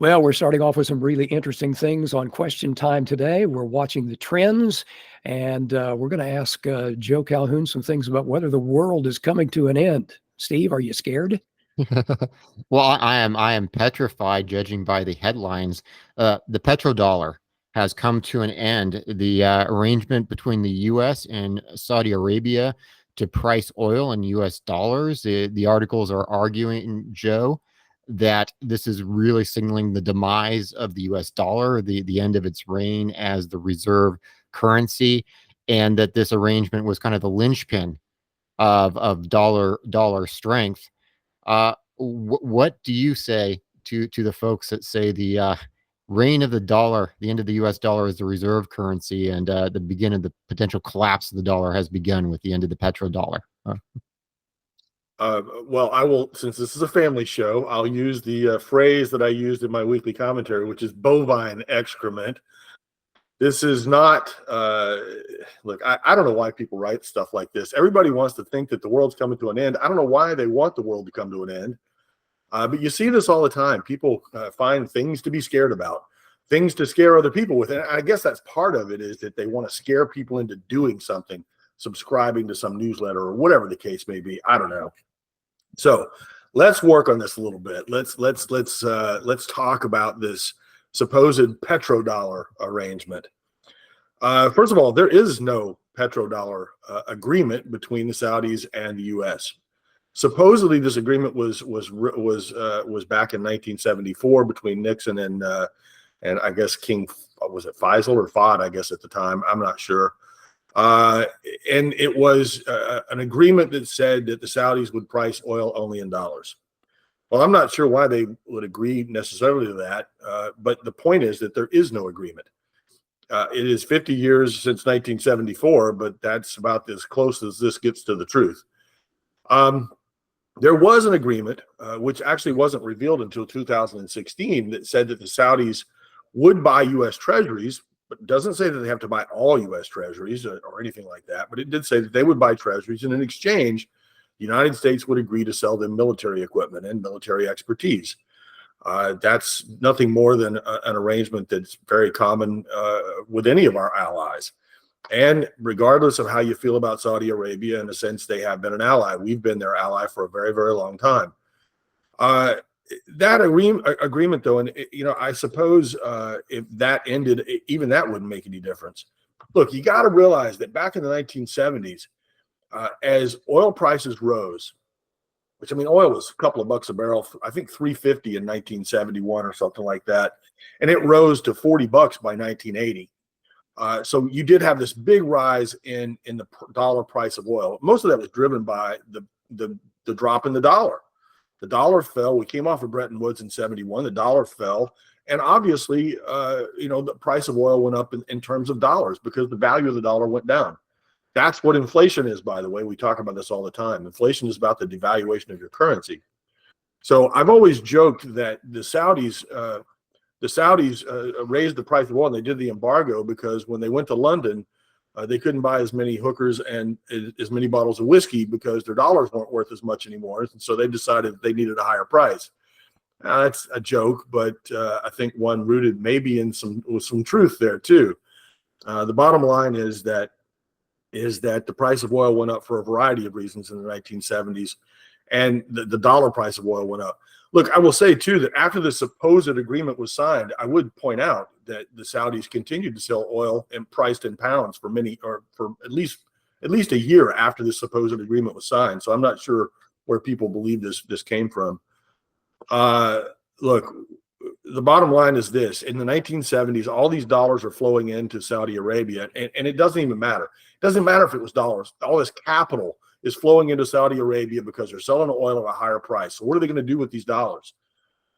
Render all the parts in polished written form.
Well, we're starting off with some really interesting things on Question Time today. We're watching the trends, and we're going to ask Joe Calhoun some things about whether the world is coming to an end. Steve, are you scared? Well, I am petrified, judging by the headlines. The petrodollar has come to an end. The arrangement between the U.S. and Saudi Arabia to price oil in U.S. dollars. The articles are arguing, Joe, that this is really signaling the demise of the U.S. dollar, the end of its reign as the reserve currency, and that this arrangement was kind of the linchpin of dollar strength. What do you say to the folks that say the reign of the dollar, the end of the U.S. dollar is the reserve currency, and the beginning of the potential collapse of the dollar has begun with the end of the petrodollar? Well, I will, since this is a family show, I'll use the phrase that I used in my weekly commentary, which is bovine excrement. This is not, look, I don't know why people write stuff like this. Everybody wants to think that the world's coming to an end. I don't know why they want the world to come to an end. But you see this all the time. People find things to be scared about, things to scare other people with. And I guess that's part of it, is that they want to scare people into doing something, subscribing to some newsletter or whatever the case may be. I don't know. So let's work on this a little bit. Let's talk about this supposed petrodollar arrangement. First of all, there is no petrodollar agreement between the Saudis and the U.S. Supposedly, this agreement was back in 1974 between Nixon and I guess King, was it Faisal or Fahd? I guess at the time, I'm not sure. And it was an agreement that said that the Saudis would price oil only in dollars. Well, I'm not sure why they would agree necessarily to that, but the point is that there is no agreement. It is 50 years since 1974, but that's about as close as this gets to the truth. There was an agreement, which actually wasn't revealed until 2016, that said that the Saudis would buy U.S. treasuries, but it doesn't say that they have to buy all U.S. treasuries or anything like that. But it did say that they would buy treasuries, and in exchange, the United States would agree to sell them military equipment and military expertise. That's nothing more than an arrangement that's very common with any of our allies. And regardless of how you feel about Saudi Arabia, in a sense, they have been an ally. We've been their ally for a very, very long time. That agreement, though, and I suppose if that ended, even that wouldn't make any difference. Look, you got to realize that back in the 1970s, as oil prices rose, which, I mean, oil was a couple of bucks a barrel, I think $3.50 in 1971 or something like that, and it rose to $40 by 1980. So you did have this big rise in the dollar price of oil. Most of that was driven by the drop in the dollar. The dollar fell. We came off of Bretton Woods in 71. The dollar fell. And obviously, the price of oil went up in terms of dollars because the value of the dollar went down. That's what inflation is, by the way. We talk about this all the time. Inflation is about the devaluation of your currency. So I've always joked that the Saudis raised the price of oil, and they did the embargo because when they went to London, they couldn't buy as many hookers and as many bottles of whiskey because their dollars weren't worth as much anymore. And so they decided they needed a higher price. Now, that's a joke, but I think one rooted maybe in some truth there too. The bottom line is that the price of oil went up for a variety of reasons in the 1970s, and the dollar price of oil went up. Look, I will say too that after the supposed agreement was signed, I would point out that the Saudis continued to sell oil and priced in pounds for at least a year after the supposed agreement was signed. So I'm not sure where people believe this came from. Look, the bottom line is this: in the 1970s, all these dollars are flowing into Saudi Arabia, and it doesn't even matter. It doesn't matter if it was dollars. All this capital is flowing into Saudi Arabia because they're selling oil at a higher price. So what are they going to do with these dollars?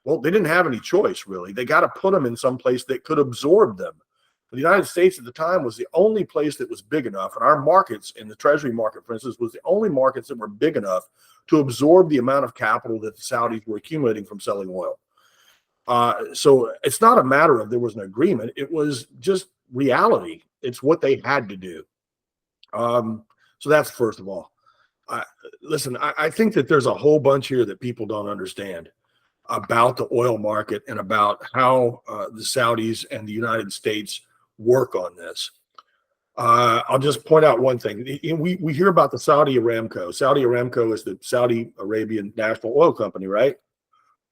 Well, they didn't have any choice, really. They got to put them in some place that could absorb them. The United States at the time was the only place that was big enough, and our markets in the Treasury market, for instance, was the only markets that were big enough to absorb the amount of capital that the Saudis were accumulating from selling oil. So it's not a matter of there was an agreement. It was just reality. It's what they had to do. So that's first of all. Listen, I think that there's a whole bunch here that people don't understand. about the oil market and about how the Saudis and the United States work on this. I'll just point out one thing. We hear about the Saudi Aramco. Saudi Aramco is the Saudi Arabian National Oil Company, right?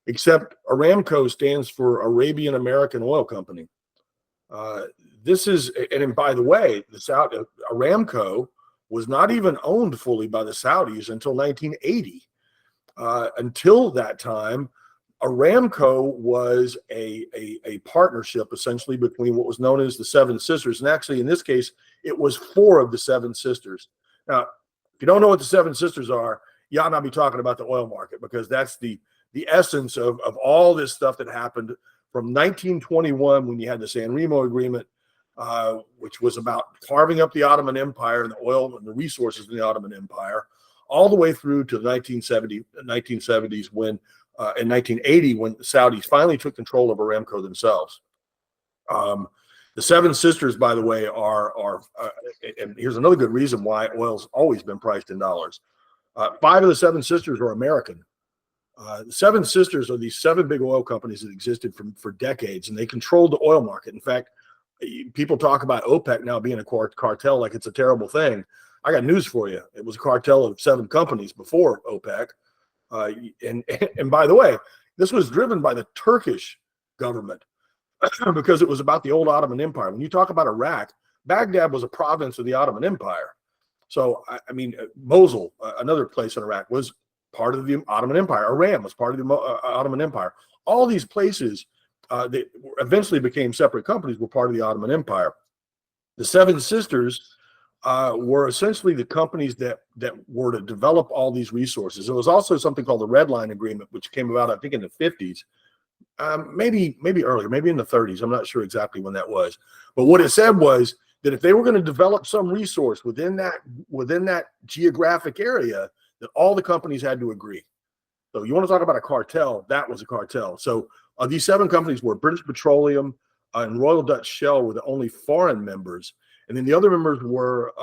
Except Aramco stands for Arabian American Oil Company. This is, and by the way, the Saudi Aramco was not even owned fully by the Saudis until 1980. Until that time, Aramco was a partnership essentially between what was known as the Seven Sisters. And actually, in this case, it was 4 of the 7 sisters. Now, if you don't know what the 7 sisters are, you ought not be talking about the oil market, because that's the essence of all this stuff that happened from 1921, when you had the San Remo Agreement, which was about carving up the Ottoman Empire and the oil and the resources in the Ottoman Empire, all the way through to the 1970s when in 1980, when the Saudis finally took control of Aramco themselves. The 7 sisters, by the way, are and here's another good reason why oil's always been priced in dollars. 5 of the 7 sisters are American. The 7 sisters are these 7 big oil companies that existed for decades, and they controlled the oil market. In fact, people talk about OPEC now being a cartel like it's a terrible thing. I got news for you. It was a cartel of 7 companies before OPEC. And by the way, this was driven by the Turkish government because it was about the old Ottoman Empire. When you talk about Iraq, Baghdad was a province of the Ottoman Empire. So, I mean, Mosul, another place in Iraq, was part of the Ottoman Empire. Iran was part of the Ottoman Empire. All these places that eventually became separate companies were part of the Ottoman Empire. The 7 sisters were essentially the companies that were to develop all these resources. There was also something called the Red Line Agreement, which came about, I think, in the 50s, maybe earlier, maybe in the 30s. I'm not sure exactly when that was. But what it said was that if they were going to develop some resource within that geographic area, that all the companies had to agree. So you want to talk about a cartel? That was a cartel. So these 7 companies were British Petroleum and Royal Dutch Shell were the only foreign members. And then the other members were,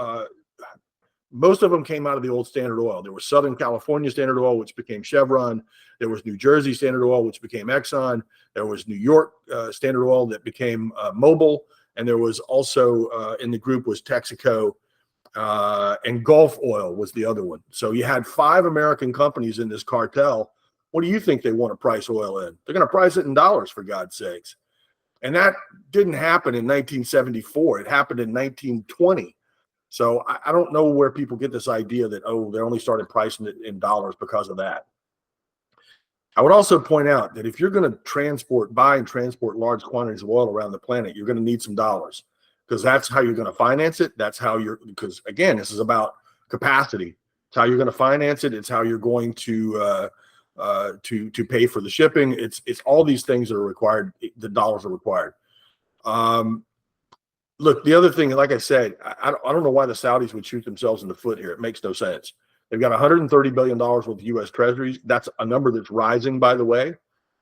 most of them came out of the old Standard Oil. There was Southern California Standard Oil, which became Chevron. There was New Jersey Standard Oil, which became Exxon. There was New York Standard Oil that became Mobil. And there was also in the group was Texaco, and Gulf Oil was the other one. So you had 5 American companies in this cartel. What do you think they want to price oil in? They're going to price it in dollars, for God's sakes. And that didn't happen in 1974. It happened in 1920. So I don't know where people get this idea that, oh, they only started pricing it in dollars because of that. I would also point out that if you're going to buy and transport large quantities of oil around the planet, you're going to need some dollars, because that's how you're going to finance it. That's how because again, this is about capacity. It's how you're going to finance it. It's how you're going to pay for the shipping. It's all these things that are required. The dollars are required. Look, the other thing, like I said, I don't know why the Saudis would shoot themselves in the foot here. It makes no sense. They've got $130 billion worth of U.S. Treasuries. That's a number that's rising, by the way.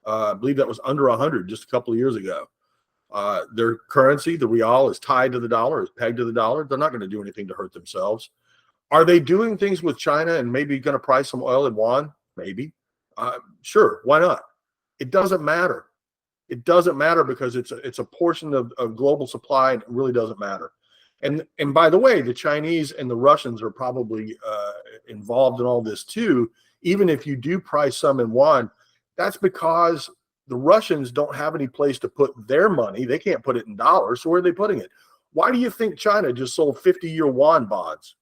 I believe that was under 100 just a couple of years ago. Their currency, the real, is tied to the dollar, is pegged to the dollar. They're not going to do anything to hurt themselves. Are they doing things with China and maybe going to price some oil in yuan? Maybe. Sure, why not? It doesn't matter. It doesn't matter because it's a portion of global supply, and it really doesn't matter. And by the way, the Chinese and the Russians are probably involved in all this too. Even if you do price some in yuan, that's because the Russians don't have any place to put their money. They can't put it in dollars. So where are they putting it? Why do you think China just sold 50-year yuan bonds?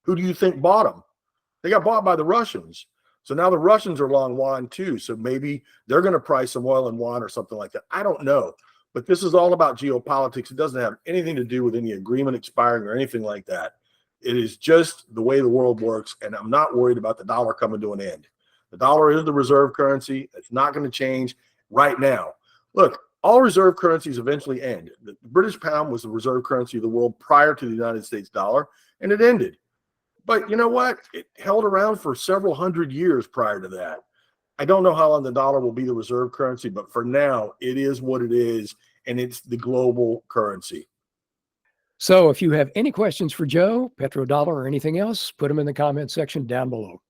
Who do you think bought them? They got bought by the Russians. So now the Russians are long yuan too. So maybe they're going to price some oil in yuan or something like that. I don't know. But this is all about geopolitics. It doesn't have anything to do with any agreement expiring or anything like that. It is just the way the world works. And I'm not worried about the dollar coming to an end. The dollar is the reserve currency. It's not going to change right now. Look, all reserve currencies eventually end. The British pound was the reserve currency of the world prior to the United States dollar, and it ended. But you know what? It held around for several hundred years prior to that. I don't know how long the dollar will be the reserve currency, but for now, it is what it is, and it's the global currency. So if you have any questions for Joe, Petrodollar, or anything else, put them in the comment section down below.